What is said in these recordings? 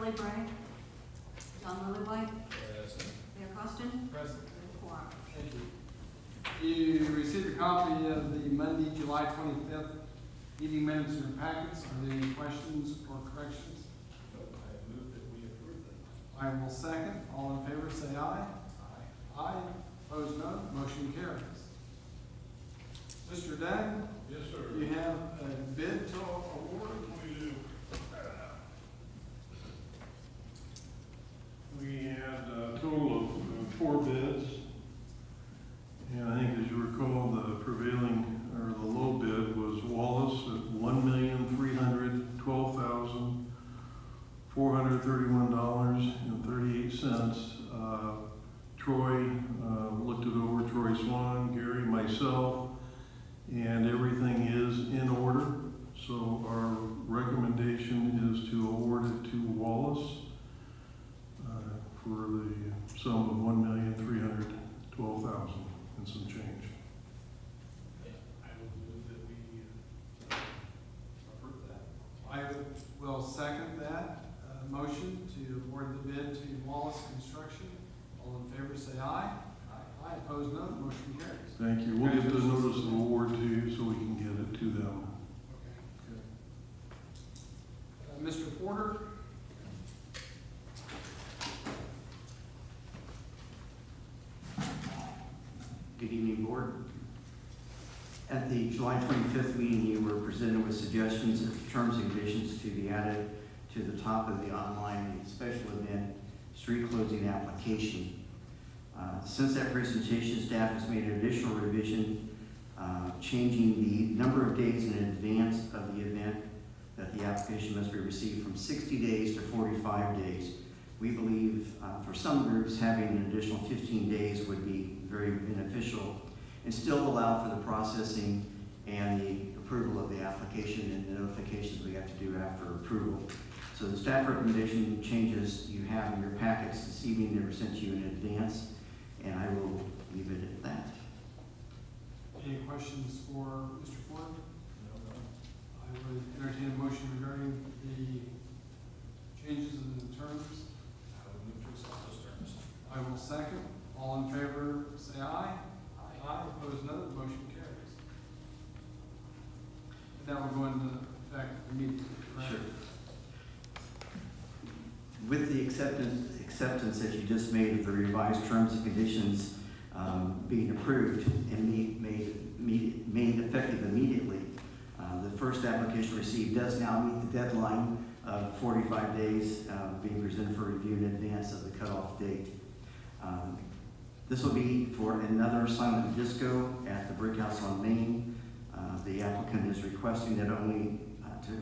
Kelly Bray. John Lillywhite. Present. Mayor Costin. Present. Quorum. Thank you. You received a copy of the Monday, July 25th meeting minutes in your packets. Are there any questions or corrections? I move that we approve them. I will second. All in favor, say aye. Aye. Opposed, no. Motion carries. Mr. Dunn, Yes, sir. you have a bid to award. We do. We had a total of 4 bids. And I think as you recall, the prevailing, or the low bid was Wallace at $1,312,431.38. Troy looked it over, Troy Swan, Gary, myself, and everything is in order. So our recommendation is to award it to Wallace for the sum of $1,312,000 and some change. I will move that we approve that. I will second that motion to award the bid to Wallace Construction. All in favor, say aye. Aye. Opposed, no. Motion carries. Thank you. We'll get the notice of award to you so we can get it to them. Okay, good. Mr. Porter? Good evening, Board. At the July 25th meeting, you were presented with suggestions of terms and conditions to be added to the top of the online special event street closing application. Since that presentation, staff has made an additional revision, changing the number of days in advance of the event that the application must be received from 60 days to 45 days. We believe for some groups, having an additional 15 days would be very beneficial and still allow for the processing and the approval of the application and the notifications we have to do after approval. So the staff recommendation changes you have in your packets this evening, they were sent to you in advance, and I will leave it at that. Any questions for Mr. Ford? No. I would entertain a motion regarding the changes in the terms. I would move to accept those terms. I will second. All in favor, say aye. Aye. Opposed, no. The motion carries. And that will go into effect immediately, correct? Sure. With the acceptance that you just made of the revised terms and conditions being approved and made effective immediately, the first application received does now meet the deadline of 45 days being presented for review in advance of the cutoff date. This will be for another silent disco at the Brickhouse on Main. The applicant is requesting that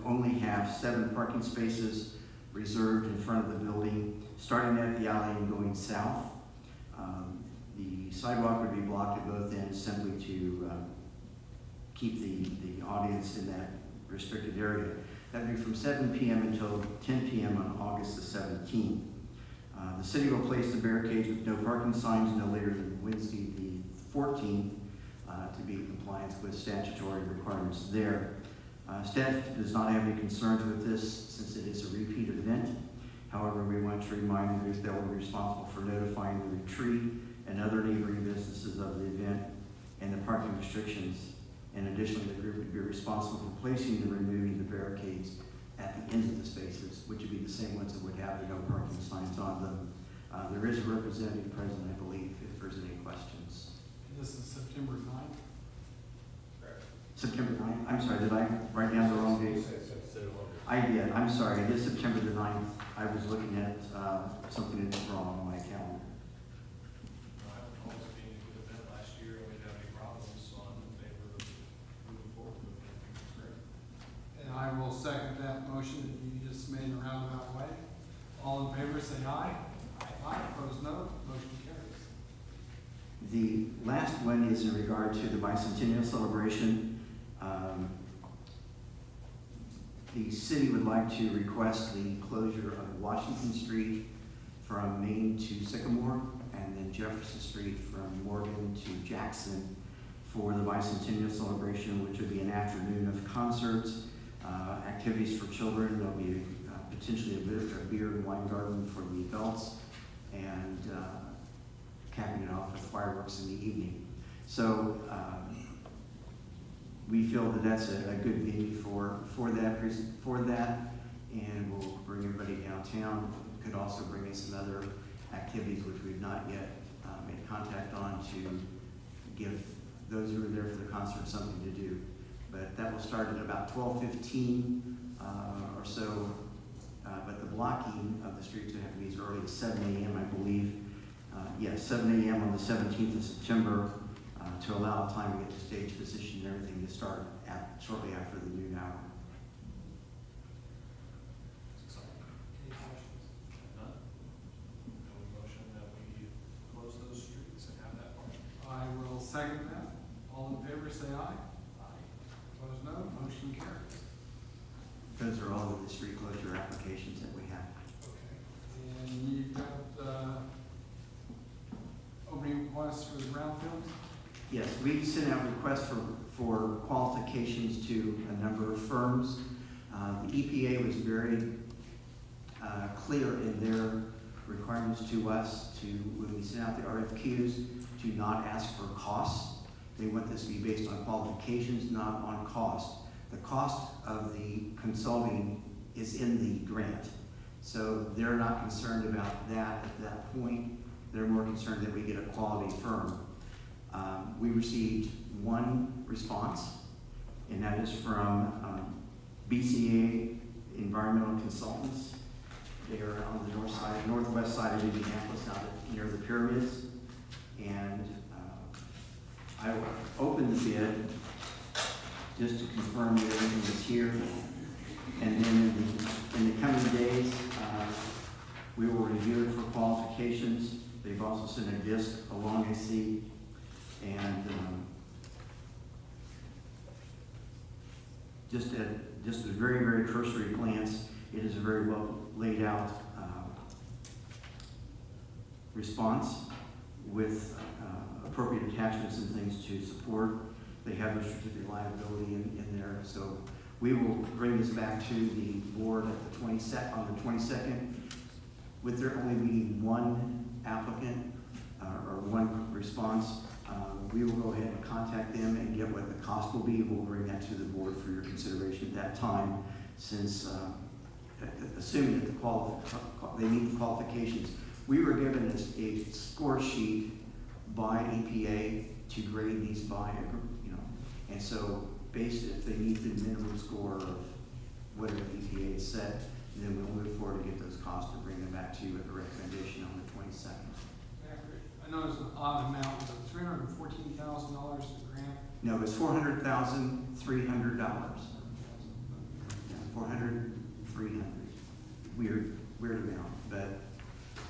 only have 7 parking spaces reserved in front of the building, starting at the alley and going south. The sidewalk would be blocked at both ends simply to keep the audience in that restricted area. That would be from 7 p.m. until 10 p.m. on August the 17th. The city will place the barricades with no parking signs no later than Wednesday the 14th to be in compliance with statutory requirements there. Staff does not have any concerns with this since it is a repeat event. However, we want to remind them that they will be responsible for notifying the retreat and other neighboring businesses of the event and the parking restrictions. And additionally, the group would be responsible for placing and removing the barricades at the ends of the spaces, which would be the same ones that would have the no parking signs on them. There is a representative present, I believe, if there's any questions. This is September 9th. Correct. September 9th? I'm sorry, did I write down the wrong date? I did, I'm sorry, it is September the 9th. I was looking at something that's wrong on my calendar. I don't recall this being a good event last year, and we didn't have any problems, so I'm in favor of moving forward with it. I think it's great. And I will second that motion that you just made in a roundabout way. All in favor, say aye. Aye. Opposed, no. Motion carries. The last one is in regard to the bicentennial celebration. The city would like to request the closure of Washington Street from Main to Sycamore, and then Jefferson Street from Morgan to Jackson for the bicentennial celebration, which would be an afternoon of concerts, activities for children. There'll be potentially a beer and wine garden for the adults, and capping it off with fireworks in the evening. So we feel that that's a good venue for that, and we'll bring everybody downtown. Could also bring in some other activities which we've not yet made contact on to give those who are there for the concert something to do. But that will start at about 12:15 or so. But the blocking of the streets would have to be as early as 7 a.m., I believe. 7 a.m. on the 17th of September to allow time to get to stage position and everything to start shortly after the noon hour. Any questions? None? No motion that we close those streets and have that party. I will second that. All in favor, say aye. Aye. Opposed, no. Motion carries. Those are all of the street closure applications that we have. Okay. And you've got opening requests for the Brownfields? Yes, we sent out requests for qualifications to a number of firms. The EPA was very clear in their requirements to us when we sent out the RFQs, to not ask for costs. They want this to be based on qualifications, not on cost. The cost of the consulting is in the grant. So they're not concerned about that at that point. They're more concerned that we get a quality firm. We received one response, and that is from BCA Environmental Consultants. They are on the northwest side of Indianapolis, near the pyramids. And I opened the bid just to confirm that everything was here. And then in the coming days, we will review it for qualifications. They've also sent a disc along, I see. And just at a very, very cursory glance, it is a very well laid out response with appropriate attachments and things to support. They have a certificate of liability in there. So we will bring this back to the board at the 22nd, with there only being one applicant or one response. We will go ahead and contact them and get what the cost will be. We'll bring that to the board for your consideration at that time, since assuming that they meet the qualifications. We were given a score sheet by EPA to grade these by, and so based if they meet the minimum score of whatever EPA has set, then we'll move forward to get those costs and bring them back to you with a recommendation on the 22nd. I know it's an odd amount, but $314,000 in grant. No, it's $400,300. $400,300. Weird amount, but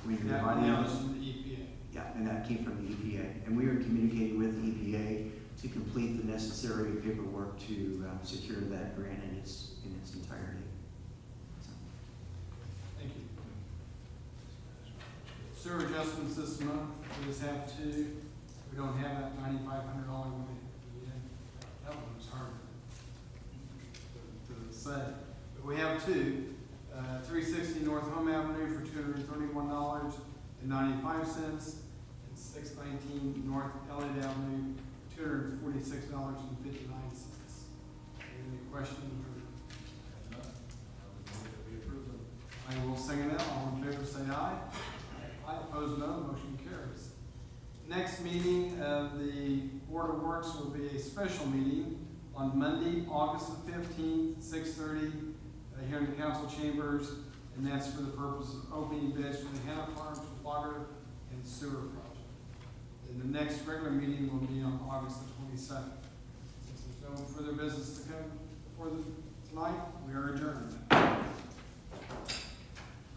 we That was from the EPA. Yeah, and that came from the EPA, and we are communicating with EPA to complete the necessary paperwork to secure that grant in its entirety. So. Thank you. Sewer adjustments this month, we just have two. We don't have that $9,500 one. That one was hard to say. But we have two. 360 North Home Avenue for $231.95, and 619 North Elliott Avenue, $246.59. Any questions? None? I would move that we approve them. I will second that. All in favor, say aye. Aye, opposed, no. Motion carries. Next meeting of the Board of Works will be a special meeting on Monday, August the 15th, 6:30, here in the council chambers, and that's for the purpose of opening bids for the Hannah Farms water and sewer project. And the next regular meeting will be on August the 22nd. Since there's no further business to come before tonight, we are adjourned.